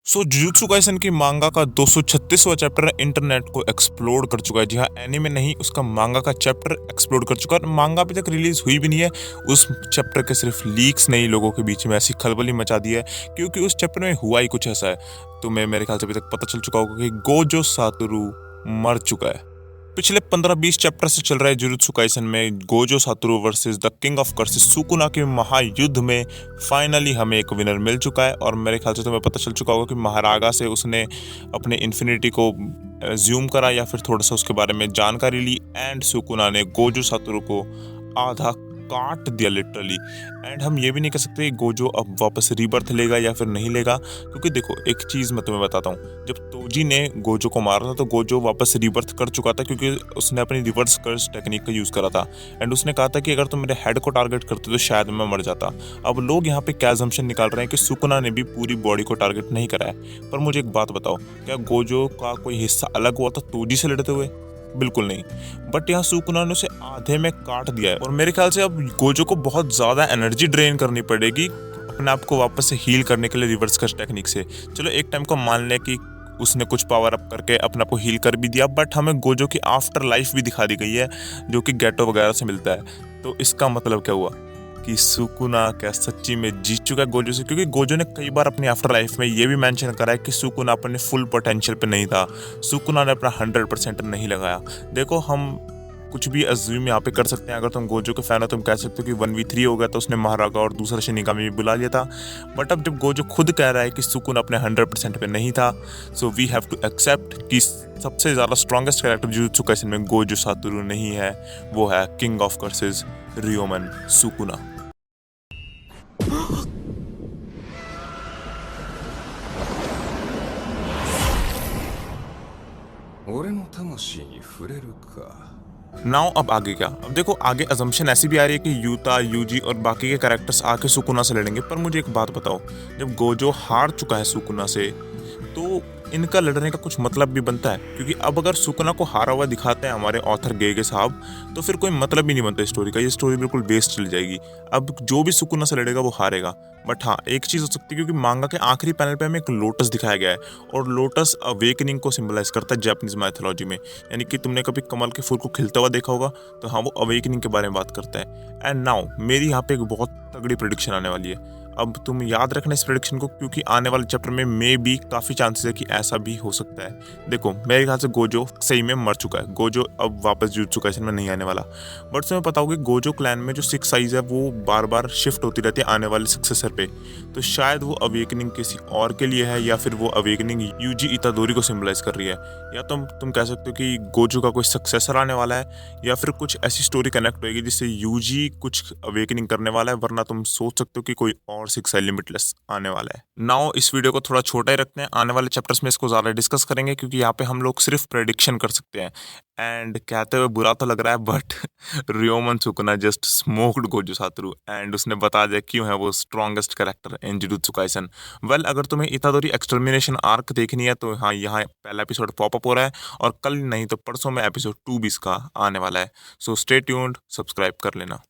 Jujutsu Kaisen की मांगा का 236वां चैप्टर इंटरनेट को एक्सप्लोड कर चुका है। जी हाँ, एनीमे नहीं, उसका मांगा का चैप्टर एक्सप्लोड कर चुका है। मांगा अभी तक रिलीज हुई भी नहीं है। उस चैप्टर के सिर्फ लीक्स नहीं लोगों के बीच में ऐसी खलबली मचा दी है, क्योंकि उस चैप्टर में हुआ ही कुछ ऐसा है। तुम्हें मेरे ख्याल से अभी तक पता चल चुका होगा कि गोजो सातोरू मर चुका है। पिछले 15-20 चैप्टर से चल रहा है जुजुत्सु काइसन में Gojo Satoru versus the king of curses Sukuna के महायुद्ध में फाइनली हमें एक विनर मिल चुका है। और मेरे ख्याल से तुम्हें पता चल चुका होगा कि महारागा से उसने अपने इन्फिनिटी को ज्यूम करा या फिर थोड़ा सा उसके बारे में जानकारी ली, एंड सुकुना ने गोजो सातोरू को आधा काट दिया लिटरली। एंड हम ये भी नहीं कह सकते गोजो अब वापस रीबर्थ लेगा या फिर नहीं लेगा, क्योंकि देखो एक चीज़ मैं तुम्हें बताता हूँ। जब तोजी ने गोजो को मारा था तो गोजो वापस रीबर्थ कर चुका था, क्योंकि उसने अपनी रिवर्स कर्स टेक्निक का यूज़ करा था। एंड उसने कहा था कि अगर तुम मेरे हेड को टारगेट करते तो शायद मैं मर जाता। अब लोग यहाँ पे क्या अजम्पशन निकाल रहे हैं कि सुकुना ने भी पूरी बॉडी को टारगेट नहीं करा है। पर मुझे एक बात बताओ, क्या गोजो का कोई हिस्सा अलग हुआ था तोजी से लड़ते हुए? बिल्कुल नहीं। बट यहाँ सुकुना ने उसे आधे में काट दिया है। और मेरे ख्याल से अब गोजो को बहुत ज़्यादा एनर्जी ड्रेन करनी पड़ेगी अपने आप को वापस से हील करने के लिए रिवर्स कर्स टेक्निक से। चलो एक टाइम को मान लें कि उसने कुछ पावर अप करके अपने आप को हील कर भी दिया, बट हमें गोजो की आफ्टर लाइफ भी दिखा दी गई है, जो कि गेटो वगैरह से मिलता है। तो इसका मतलब क्या हुआ कि सुकुना क्या सच्ची में जीत चुका है गोजो से? क्योंकि गोजो ने कई बार अपनी आफ्टर लाइफ में ये भी मेंशन करा है कि सुकुना अपने फुल पोटेंशियल पे नहीं था, सुकुना ने अपना 100% नहीं लगाया। देखो हम कुछ भी अज्यूम यहाँ पे कर सकते हैं। अगर तुम गोजो के फैन हो तुम कह सकते हो कि 1v3 हो गया तो उसने महारागा और दूसरा शिनिगामी भी बुला लिया था। बट अब जब गोजो खुद कह रहा है कि सुकुना अपने 100% पे नहीं था, so we have to accept कि सबसे ज़्यादा स्ट्रॉन्गेस्ट कैरेक्टर जुजुत्सु काइसन में गोजो सातोरू नहीं है, वो है king of curses Ryomen Sukuna. 俺の魂に触れるか。नाउ अब आगे क्या? अब देखो आगे अजम्पशन ऐसी भी आ रही है कि यूता, यूजी और बाकी के कैरेक्टर्स आके सुकुना से लड़ेंगे। पर मुझे एक बात बताओ, जब गोजो हार चुका है सुकुना से तो इनका लड़ने का कुछ मतलब भी बनता है? क्योंकि अब अगर सुकुना को हारा हुआ दिखाते हैं हमारे ऑथर गेगे साहब, तो फिर कोई मतलब ही नहीं बनता स्टोरी का। ये स्टोरी बिल्कुल वेस्ट चली जाएगी। अब जो भी सुकुना से लड़ेगा वो हारेगा। बट हाँ, एक चीज़ हो सकती है, क्योंकि मांगा के आखिरी पैनल पे हमें एक लोटस दिखाया गया है, और लोटस अवेकनिंग को सिंबलाइज करता है जापानीज माइथोलॉजी में। यानी कि तुमने कभी कमल के फूल को खिलता हुआ देखा होगा, तो हाँ वो अवेकनिंग के बारे में बात करता है। एंड नाउ मेरी यहाँ पे एक बहुत तगड़ी प्रेडिक्शन आने वाली है। अब तुम याद रखना इस प्रेडिक्शन को, क्योंकि आने वाले चैप्टर में मे भी काफ़ी चांसेस है कि ऐसा भी हो सकता है। देखो मेरे ख्याल से गोजो सही में मर चुका है। गोजो अब वापस जुजुत्सु काइसन में नहीं आने वाला। बट तुम्हें पता होगा गोजो क्लैन में जो 6 साइज है वो बार बार शिफ्ट होती रहती है आने वाले सक्सेसर पे। तो शायद वो अवेकनिंग किसी और के लिए है, या फिर वो अवेकनिंग यूजी इतादोरी को सिंबलाइज कर रही है। या तुम कह सकते हो कि गोजो का कोई सक्सेसर आने वाला है, या फिर कुछ ऐसी स्टोरी कनेक्ट होगी जिससे यूजी कुछ अवेकनिंग करने वाला है। वरना तुम सोच सकते हो कि कोई और 6 लिमिटलेस आने वाला है। नाउ इस वीडियो को थोड़ा छोटा ही रखते हैं, आने वाले चैप्टर्स में इसको ज़्यादा डिस्कस करेंगे, क्योंकि यहाँ पे हम लोग सिर्फ प्रेडिक्शन कर सकते हैं। एंड कहते हुए बुरा तो लग रहा है, but Ryomen Sukuna just smoked Gojo Satoru, and उसने बता दिया क्यों है वो strongest character in Jujutsu Kaisen. Well, अगर तुम्हें इतादोरी एक्सटर्मिनेशन आर्क देखनी है तो हाँ, यहाँ पहला एपिसोड पॉपअप हो रहा है, और कल नहीं तो परसों में एपिसोड 2 भी इसका आने वाला है। सो स्टे ट्यून्ड, सब्सक्राइब कर लेना।